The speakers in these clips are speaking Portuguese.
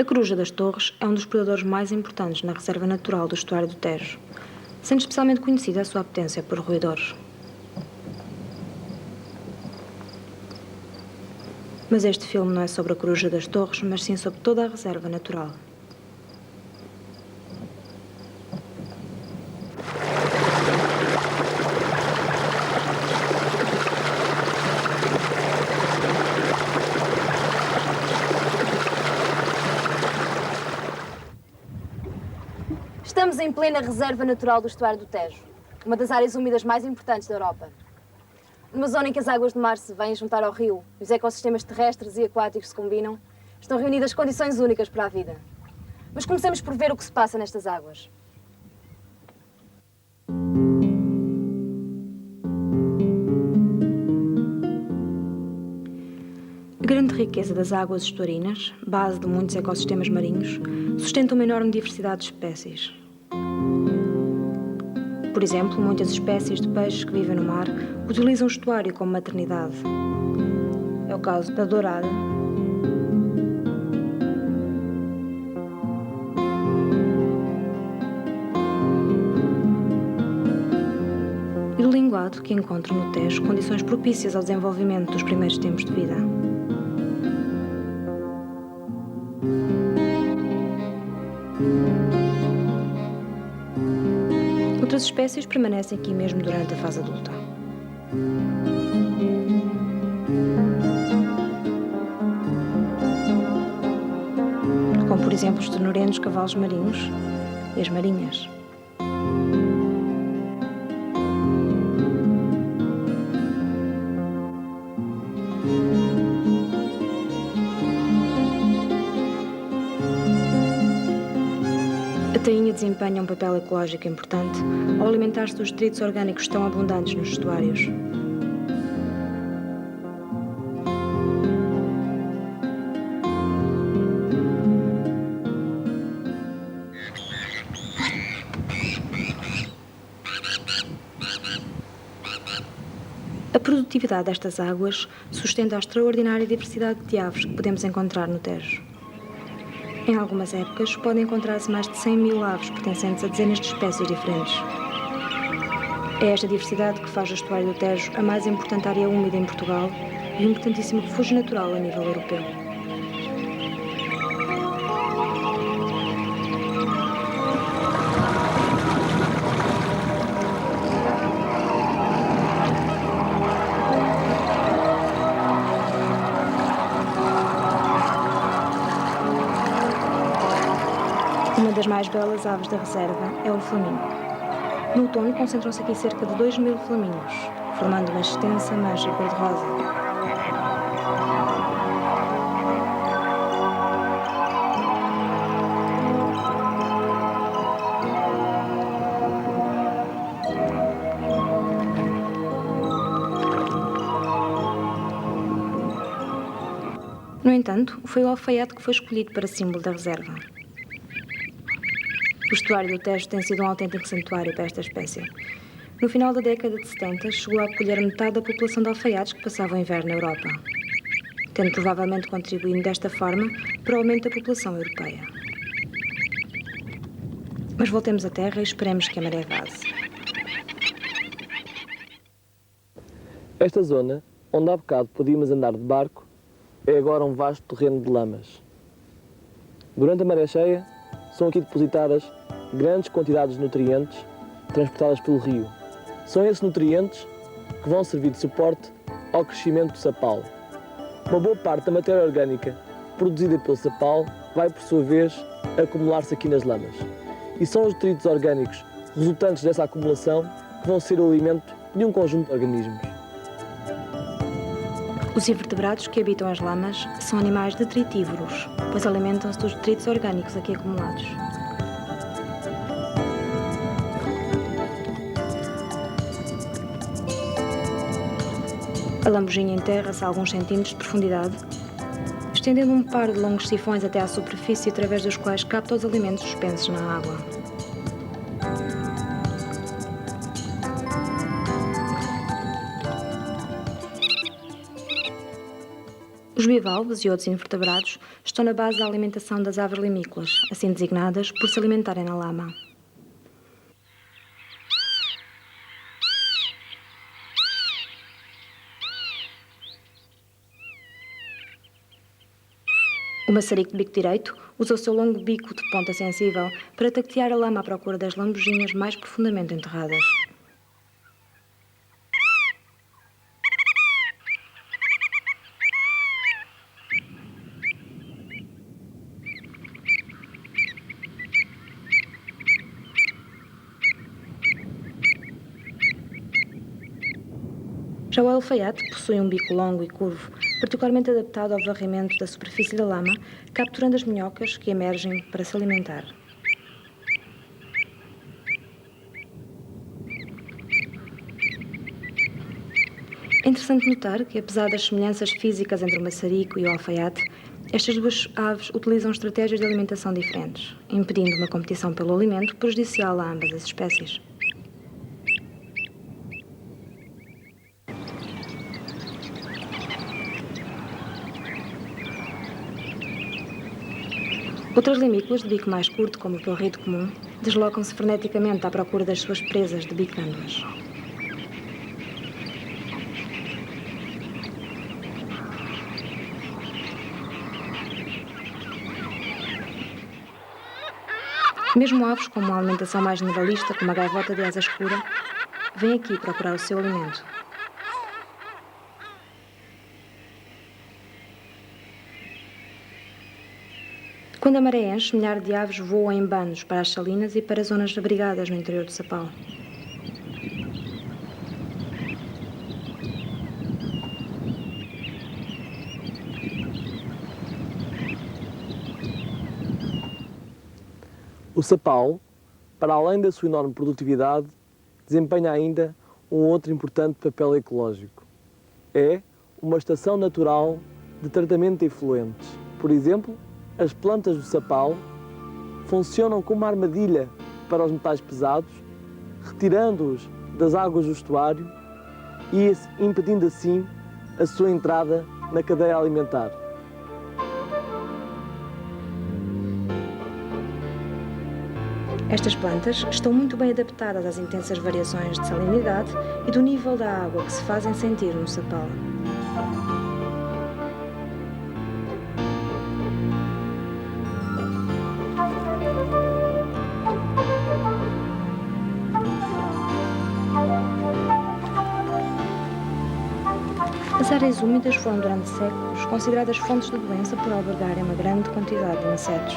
A coruja das Torres é um dos predadores mais importantes na reserva natural do estuário do Tejo, sendo especialmente conhecida a sua apetência por roedores. Mas este filme não é sobre a coruja das Torres, mas sim sobre toda a reserva natural. Estamos em plena reserva natural do estuário do Tejo, uma das áreas úmidas mais importantes da Europa. Numa zona em que as águas do mar se vêm juntar ao rio e os ecossistemas terrestres e aquáticos se combinam, estão reunidas condições únicas para a vida. Mas comecemos por ver o que se passa nestas águas. A grande riqueza das águas estuarinas, base de muitos ecossistemas marinhos, sustenta uma enorme diversidade de espécies. Por exemplo, muitas espécies de peixes que vivem no mar utilizam o estuário como maternidade. É o caso da dourada, e do linguado, que encontra no Tejo condições propícias ao desenvolvimento dos primeiros tempos de vida. Outras espécies permanecem aqui mesmo durante a fase adulta. Como, por exemplo, os ternurentos cavalos marinhos e as marinhas. A tainha desempenha um papel ecológico importante ao alimentar-se dos detritos orgânicos tão abundantes nos estuários. A produtividade destas águas sustenta a extraordinária diversidade de aves que podemos encontrar no Tejo. Em algumas épocas, podem encontrar-se mais de 100.000 aves pertencentes a dezenas de espécies diferentes. É esta diversidade que faz o estuário do Tejo a mais importante área úmida em Portugal e um importantíssimo refúgio natural a nível europeu. Uma das mais belas aves da reserva é o flamingo. No outono concentram-se aqui cerca de 2.000 flamingos, formando uma extensa mancha cor-de-rosa. No entanto, foi o alfaiate que foi escolhido para símbolo da reserva. O estuário do Tejo tem sido um autêntico santuário para esta espécie. No final da década de 70, chegou a acolher metade da população de alfaiates que passava o inverno na Europa, tendo provavelmente contribuído desta forma para o aumento da população europeia. Mas voltemos à terra e esperemos que a maré vaze. Esta zona, onde há bocado podíamos andar de barco, é agora um vasto terreno de lamas. Durante a maré cheia, são aqui depositadas grandes quantidades de nutrientes transportadas pelo rio. São esses nutrientes que vão servir de suporte ao crescimento do sapal. Uma boa parte da matéria orgânica produzida pelo sapal vai, por sua vez, acumular-se aqui nas lamas. E são os detritos orgânicos resultantes dessa acumulação que vão ser o alimento de um conjunto de organismos. Os invertebrados que habitam as lamas são animais detritívoros, pois alimentam-se dos detritos orgânicos aqui acumulados. A lambujinha enterra-se a alguns centímetros de profundidade, estendendo um par de longos sifões até à superfície através dos quais capta os alimentos suspensos na água. Os bivalves e outros invertebrados estão na base da alimentação das aves limícolas, assim designadas por se alimentarem na lama. O maçarico de bico direito usa o seu longo bico de ponta sensível para tatear a lama à procura das lambujinhas mais profundamente enterradas. Já o alfaiate possui um bico longo e curvo, particularmente adaptado ao varrimento da superfície da lama, capturando as minhocas que emergem para se alimentar. É interessante notar que, apesar das semelhanças físicas entre o maçarico e o alfaiate, estas duas aves utilizam estratégias de alimentação diferentes, impedindo uma competição pelo alimento prejudicial a ambas as espécies. Outras limícolas de bico mais curto, como o pelrito comum, deslocam-se freneticamente à procura das suas presas, debicando-as. Mesmo aves com uma alimentação mais generalista, como a gaivota de asa escura, vêm aqui procurar o seu alimento. Quando a maré enche, milhares de aves voam em bandos para as salinas e para zonas abrigadas no interior do Sapau. O Sapau, para além da sua enorme produtividade, desempenha ainda um outro importante papel ecológico. É uma estação natural de tratamento de efluentes. Por exemplo, as plantas do Sapau funcionam como uma armadilha para os metais pesados, retirando-os das águas do estuário e impedindo assim a sua entrada na cadeia alimentar. Estas plantas estão muito bem adaptadas às intensas variações de salinidade e do nível da água que se fazem sentir no Sapau. As áreas úmidas foram durante séculos consideradas fontes de doença por albergarem uma grande quantidade de insetos.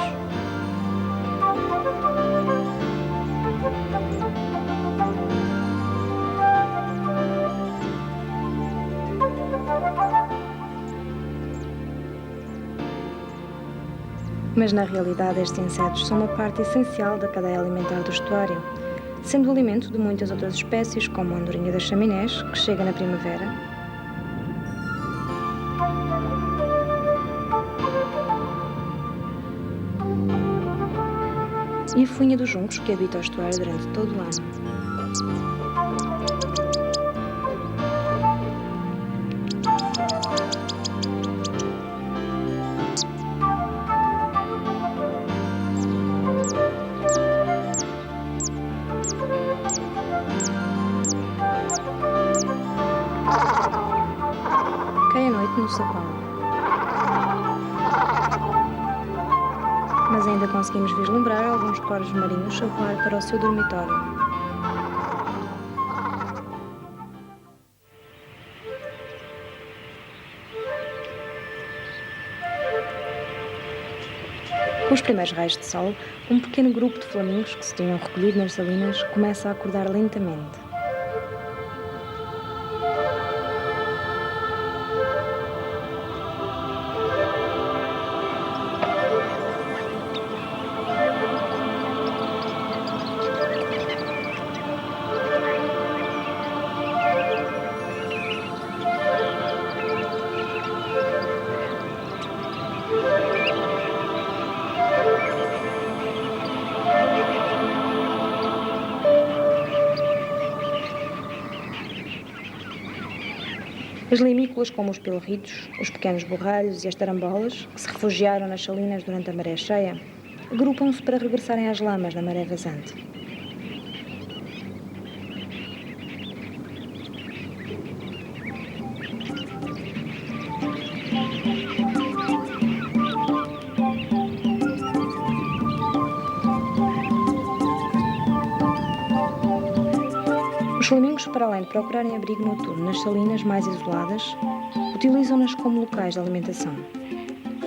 Mas na realidade estes insetos são uma parte essencial da cadeia alimentar do estuário, sendo o alimento de muitas outras espécies, como a andorinha das chaminés, que chega na primavera, e a fuinha dos juncos, que habita o estuário durante todo o ano. Cai a noite no Sapau. Mas ainda conseguimos vislumbrar alguns corvos marinhos a voar para o seu dormitório. Com os primeiros raios de sol, um pequeno grupo de flamingos que se tinham recolhido nas salinas começa a acordar lentamente. As limícolas, como os pilorritos, os pequenos borralhos e as tarambolas, que se refugiaram nas salinas durante a maré cheia, agrupam-se para regressarem às lamas na maré vazante. Os flamingos, para além de procurarem abrigo noturno nas salinas mais isoladas, utilizam-nas como locais de alimentação.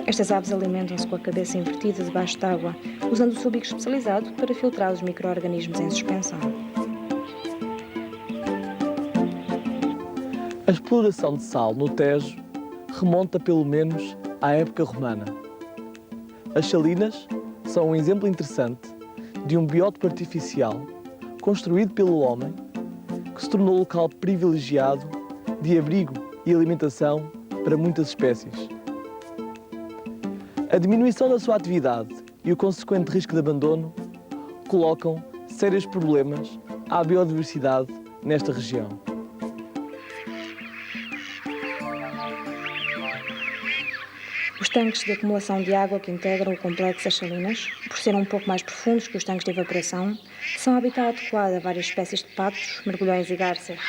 Estas aves alimentam-se com a cabeça invertida debaixo d'água, usando o seu bico especializado para filtrar os micro-organismos em suspensão. A exploração de sal no Tejo remonta pelo menos à época romana. As salinas são um exemplo interessante de um biótopo artificial construído pelo homem que se tornou local privilegiado de abrigo e alimentação para muitas espécies. A diminuição da sua atividade e o consequente risco de abandono colocam sérios problemas à biodiversidade nesta região. Os tanques de acumulação de água que integram o complexo das salinas, por serem um pouco mais profundos que os tanques de evaporação, são habitat adequado a várias espécies de patos, mergulhões e garças.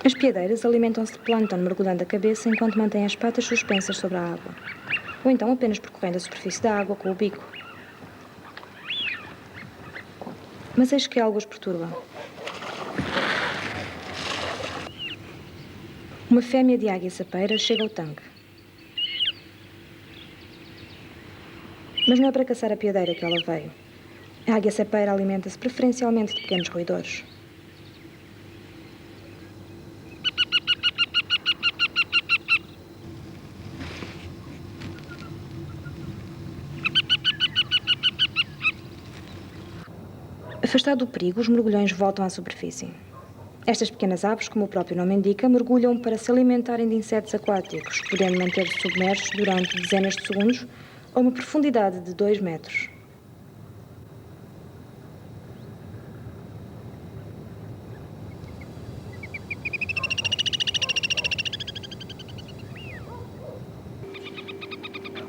As piadeiras alimentam-se de plâncton mergulhando a cabeça enquanto mantêm as patas suspensas sobre a água, ou então apenas percorrendo a superfície da água com o bico. Mas eis que algo os perturba. Uma fêmea de águia sapeira chega ao tanque. Mas não é para caçar a piadeira que ela veio. A águia sapeira alimenta-se preferencialmente de pequenos roedores. Afastado do perigo, os mergulhões voltam à superfície. Estas pequenas aves, como o próprio nome indica, mergulham para se alimentarem de insetos aquáticos, podendo manter-se submersos durante dezenas de segundos a uma profundidade de 2 metros.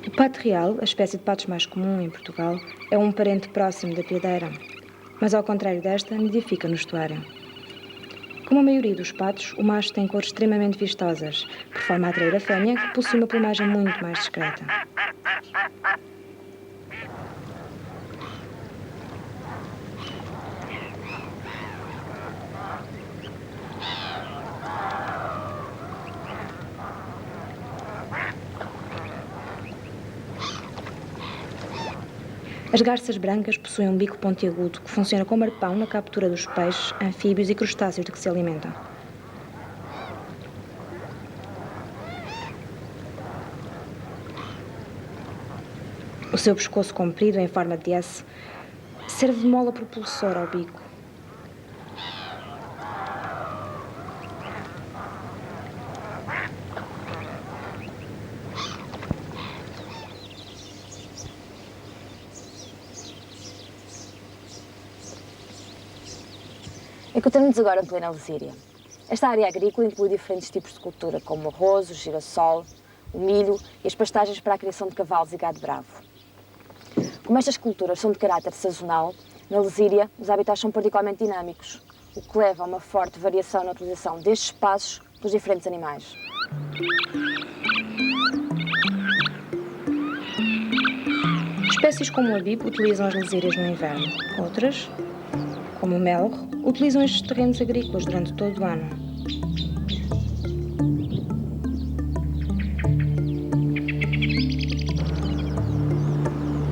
O pato real, a espécie de patos mais comum em Portugal, é um parente próximo da piadeira, mas ao contrário desta, nidifica no estuário. Como a maioria dos patos, o macho tem cores extremamente vistosas, por forma a atrair a fêmea, que possui uma plumagem muito mais discreta. As garças brancas possuem um bico pontiagudo que funciona como arpão na captura dos peixes, anfíbios e crustáceos de que se alimentam. O seu pescoço comprido, em forma de S, serve de mola propulsora ao bico. Encontramos-nos agora em plena Lesíria. Esta área agrícola inclui diferentes tipos de cultura, como o arroz, o girassol, o milho e as pastagens para a criação de cavalos e gado bravo. Como estas culturas são de caráter sazonal, na Lesíria os habitats são particularmente dinâmicos, o que leva a uma forte variação na utilização destes espaços pelos diferentes animais. Espécies como a bipo utilizam as lesírias no inverno. Outras, como o melro, utilizam estes terrenos agrícolas durante todo o ano.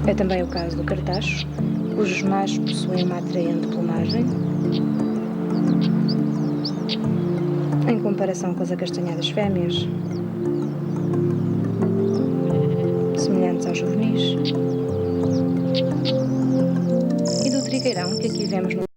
É também o caso do cartacho, cujos machos possuem uma atraente plumagem, em comparação com as acastanhadas fêmeas, semelhantes aos juvenis. figueirão que aqui vemos no